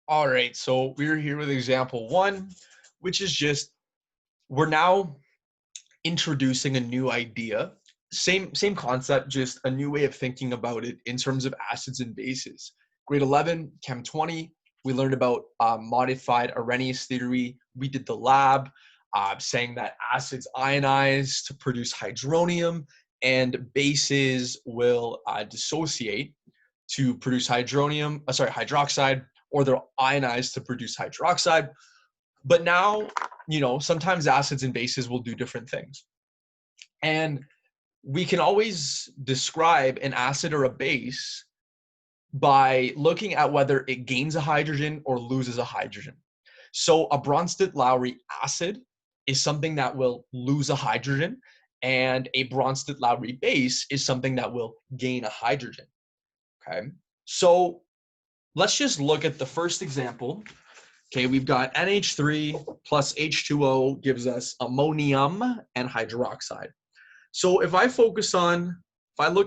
All right, so we're here with example one, which is just we're now introducing a new idea. Same concept, just a new way of thinking about it in terms of acids and bases. Grade 11, Chem 20, we learned about modified Arrhenius theory. We did the lab saying that acids ionize to produce hydronium and bases will dissociate to produce hydroxide, or they'll ionize to produce hydroxide. But now, sometimes acids and bases will do different things. And we can always describe an acid or a base by looking at whether it gains a hydrogen or loses a hydrogen. So a Bronsted-Lowry acid is something that will lose a hydrogen, and a Bronsted-Lowry base is something that will gain a hydrogen. Okay, so let's just look at the first example. Okay, we've got NH3 plus H2O gives us ammonium and hydroxide. So if I look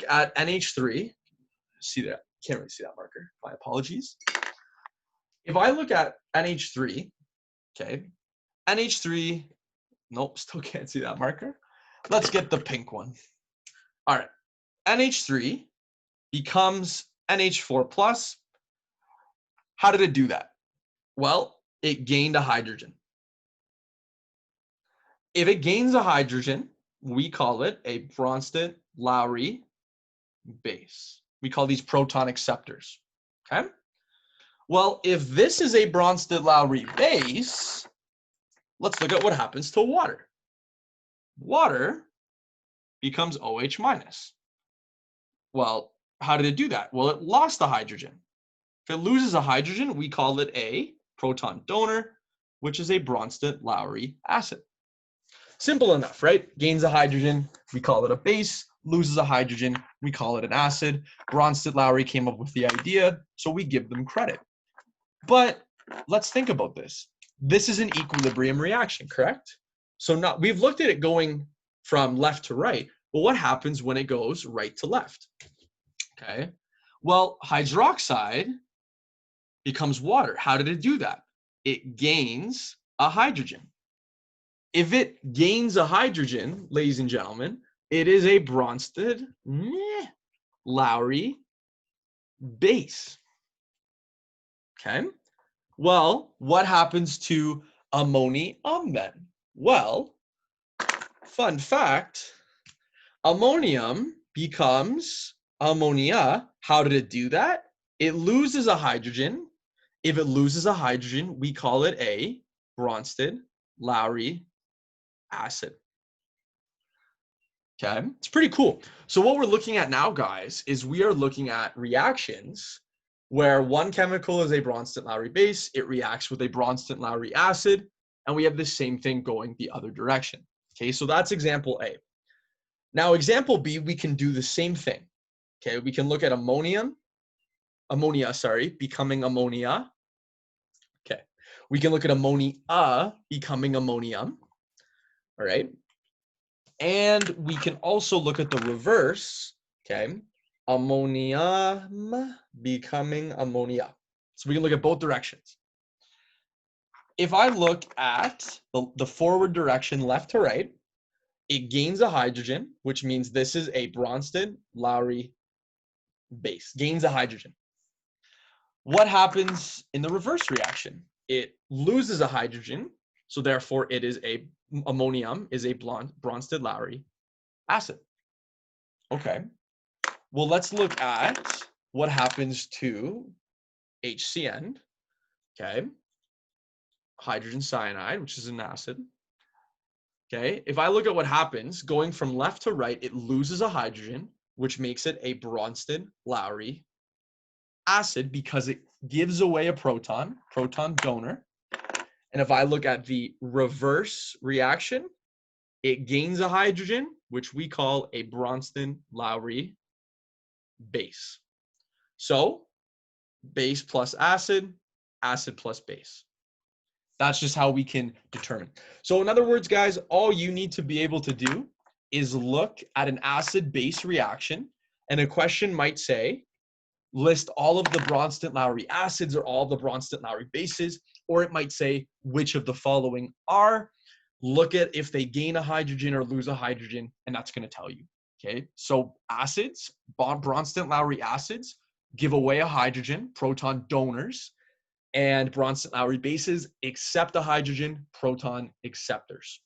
at NH3, see that, can't really see that marker, my apologies. If I look at NH3, okay, NH3, nope, still can't see that marker. Let's get the pink one. All right, NH3 becomes NH4 plus. How did it do that? Well, it gained a hydrogen. If it gains a hydrogen, we call it a Bronsted-Lowry base. We call these proton acceptors, okay? Well, if this is a Bronsted-Lowry base, let's look at what happens to water. Water becomes OH minus. Well, how did it do that? Well, it lost a hydrogen. If it loses a hydrogen, we call it a proton donor, which is a Bronsted-Lowry acid. Simple enough, right? Gains a hydrogen, we call it a base. Loses a hydrogen, we call it an acid. Bronsted-Lowry came up with the idea, so we give them credit. But let's think about this. This is an equilibrium reaction, correct? So we've looked at it going from left to right, but what happens when it goes right to left? Okay, well, hydroxide becomes water. How did it do that? It gains a hydrogen. If it gains a hydrogen, ladies and gentlemen, it is a Bronsted-Lowry base. Okay. Well, what happens to ammonium then? Well, fun fact, ammonium becomes ammonia. How did it do that? It loses a hydrogen. If it loses a hydrogen, we call it a Bronsted-Lowry acid. Okay, it's pretty cool. So what we're looking at now, guys, is we are looking at reactions where one chemical is a Bronsted-Lowry base, it reacts with a Bronsted-Lowry acid, and we have the same thing going the other direction. Okay, so that's example A. Now, example B, we can do the same thing. Okay, we can look at ammonia becoming ammonia. Okay, we can look at ammonia becoming ammonium. All right. And we can also look at the reverse, okay? Ammonium becoming ammonia. So we can look at both directions. If I look at the forward direction, left to right, it gains a hydrogen, which means this is a Bronsted-Lowry base, gains a hydrogen. What happens in the reverse reaction? It loses a hydrogen, so therefore it is ammonium is a Bronsted-Lowry acid. Okay, well, let's look at what happens to HCN, okay, hydrogen cyanide, which is an acid. Okay, if I look at what happens, going from left to right, it loses a hydrogen, which makes it a Bronsted-Lowry acid because it gives away a proton donor. And if I look at the reverse reaction, it gains a hydrogen, which we call a Bronsted-Lowry base. So base plus acid, acid plus base. That's just how we can determine. So in other words, guys, all you need to be able to do is look at an acid-base reaction, and a question might say, list all of the Bronsted-Lowry acids or all the Bronsted-Lowry bases, or it might say which of the following are. Look at if they gain a hydrogen or lose a hydrogen, and that's going to tell you. Okay, so acids, Bronsted-Lowry acids give away a hydrogen, proton donors, and Bronsted-Lowry bases accept a hydrogen, proton acceptors.